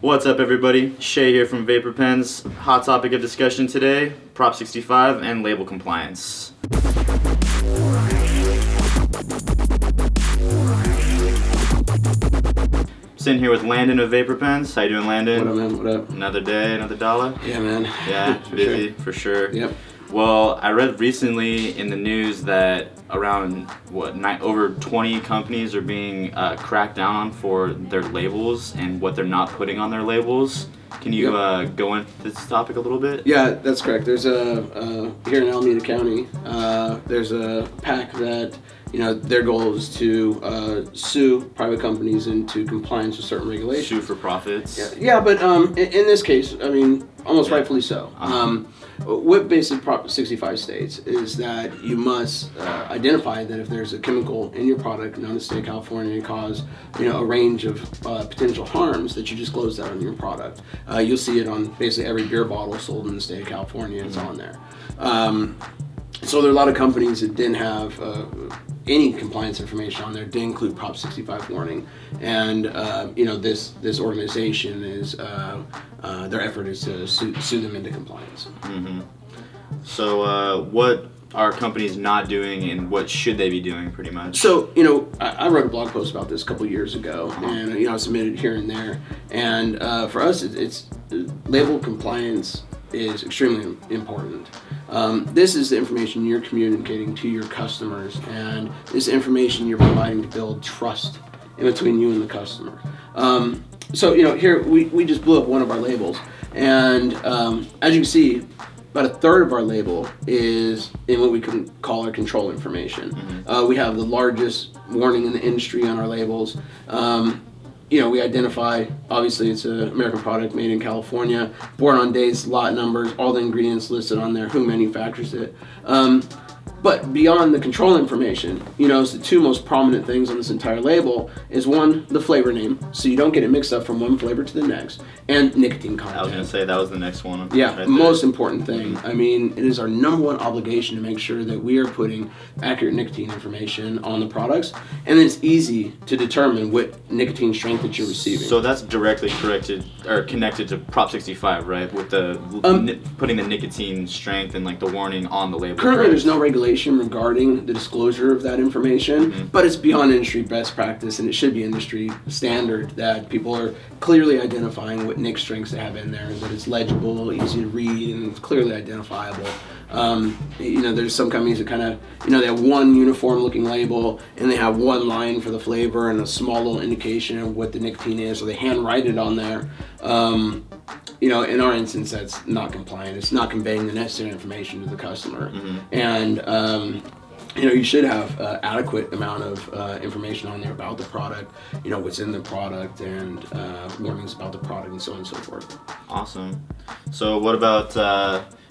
What's up, everybody? Shay here from VaporPenz. Hot topic of discussion today, Prop 65 and label compliance. Sitting here with Landon of VaporPenz. How you doing, Landon? What up, man? What up? Another day, another dollar? Yeah, man. Yeah, busy, for sure. Yep. Well, I read recently in the news that around, over 20 companies are being cracked down on for their labels and what they're not putting on their labels. Can you go into this topic a little bit? Yeah, that's correct. There's here in Alameda County, there's a PAC that, their goal is to sue private companies into compliance with certain regulations. Sue for profits. Yeah, but in this case, almost rightfully so. What basic Prop 65 states is that you must identify that if there's a chemical in your product known in the state of California and cause a range of potential harms, that you disclose that on your product. You'll see it on basically every beer bottle sold in the state of California. It's on there. So there are a lot of companies that didn't have any compliance information on there, didn't include Prop 65 warning, and this organization is their effort is to sue them into compliance. Mm-hmm. So what are companies not doing, and what should they be doing, pretty much? So I wrote a blog post about this a couple years ago, and I submitted here and there, and for us, it's label compliance is extremely important. This is the information you're communicating to your customers, and this information you're providing to build trust in between you and the customer. Here we just blew up one of our labels, and as you can see, about a third of our label is in what we can call our control information. Mm-hmm. We have the largest warning in the industry on our labels. We identify, obviously it's an American product made in California, born on dates, lot numbers, all the ingredients listed on there, who manufactures it. But beyond the control information, the two most prominent things on this entire label is one, the flavor name, so you don't get it mixed up from one flavor to the next, and nicotine content. I was going to say that was the next one. Yeah, right most important thing. It is our number one obligation to make sure that we are putting accurate nicotine information on the products, and it's easy to determine what nicotine strength that you're receiving. So that's directly connected to Prop 65, right? With the putting the nicotine strength and the warning on the label. Currently, there's no regulation regarding the disclosure of that information, but it's beyond industry best practice, and it should be industry standard that people are clearly identifying what nic strengths they have in there, and that it's legible, easy to read, and it's clearly identifiable. There's some companies that kind of, they have one uniform looking label, and they have one line for the flavor and a small little indication of what the nicotine is, or they handwrite it on there. In our instance, that's not compliant. It's not conveying the necessary information to the customer. Mm-hmm. And, you should have adequate amount of information on there about the product, what's in the product, and warnings about the product, and so on and so forth. Awesome. So what about...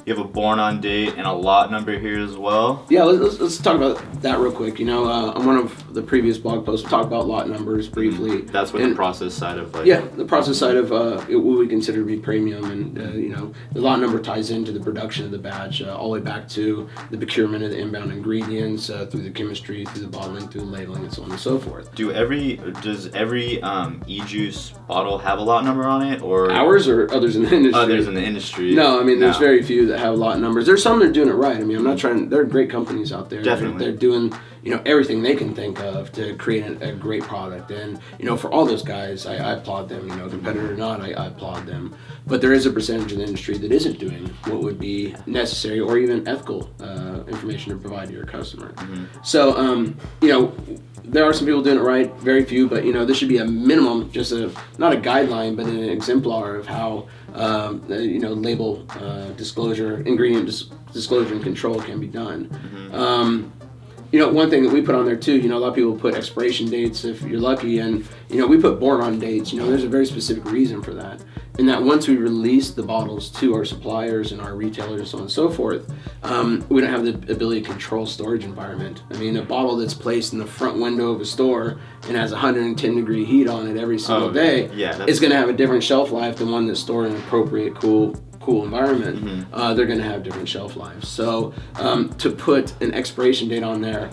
you have a born on date and a lot number here as well. Yeah, let's talk about that real quick. On one of the previous blog posts, we talked about lot numbers briefly. That's what the process side of the process side of what we consider to be premium, and the lot number ties into the production of the batch, all the way back to the procurement of the inbound ingredients, through the chemistry, through the bottling, through the labeling, and so on and so forth. Does every e-juice bottle have a lot number on it, or ours or others in the industry? Others in the industry. No, there's very few that have lot numbers. There's some that are doing it right. I'm not trying. There are great companies out there. Definitely. They're doing everything they can think of to create a great product, and for all those guys, I applaud them. Competitor or not, I applaud them. But there is a percentage of the industry that isn't doing what would be necessary or even ethical information to provide to your customer. Mm-hmm. So there are some people doing it right, very few, but this should be a minimum, just not a guideline, but an exemplar of how label disclosure, ingredient disclosure and control can be done. Mm-hmm. One thing that we put on there too, a lot of people put expiration dates if you're lucky, and we put born on dates. There's a very specific reason for that. And that once we release the bottles to our suppliers and our retailers and so on and so forth, we don't have the ability to control storage environment. A bottle that's placed in the front window of a store and has 110 degree heat on it every single day is going to have a different shelf life than one that's stored in an appropriate cool environment. Mm-hmm. They're going to have different shelf lives. So to put an expiration date on there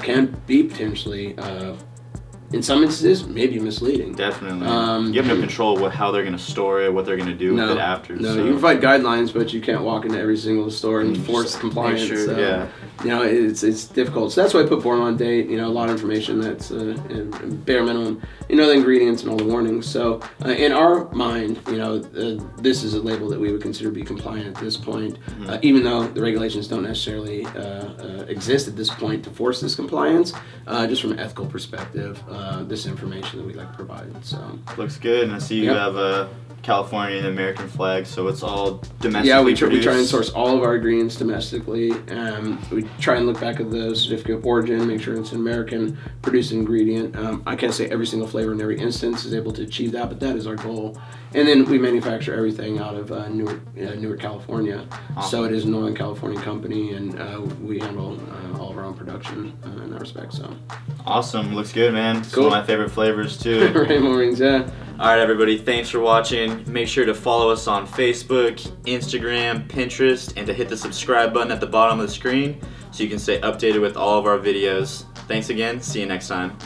can be potentially in some instances, maybe misleading. Definitely. You have no control of how they're going to store it, what they're going to do with it after. No, so. you can provide guidelines, but you can't walk into every single store and force compliance. Sure, so, you know, it's difficult. So that's why I put born on date. You know, a lot of information that's bare minimum. You know, the ingredients and all the warnings. So in our mind, you know, this is a label that we would consider to be compliant at this point, even though the regulations don't necessarily exist at this point to force this compliance. Just from an ethical perspective, this information that we like to provide. So looks good, and I see you have a California and American flag, so it's all domestically Yeah, we produced. try and source all of our ingredients domestically. We try and look back at the certificate of origin, make sure it's an American produced ingredient. I can't say every single flavor in every instance is able to achieve that, but that is our goal. And then we manufacture everything out of Newark, California. Awesome. So it is a Northern California company, and we handle all of our own production in that respect. So Awesome, looks good, man. It's Cool. one of my favorite flavors too. Rainbow rings, yeah. All right, everybody, thanks for watching. Make sure to follow us on Facebook, Instagram, Pinterest, and to hit the subscribe button at the bottom of the screen so you can stay updated with all of our videos. Thanks again. See you next time.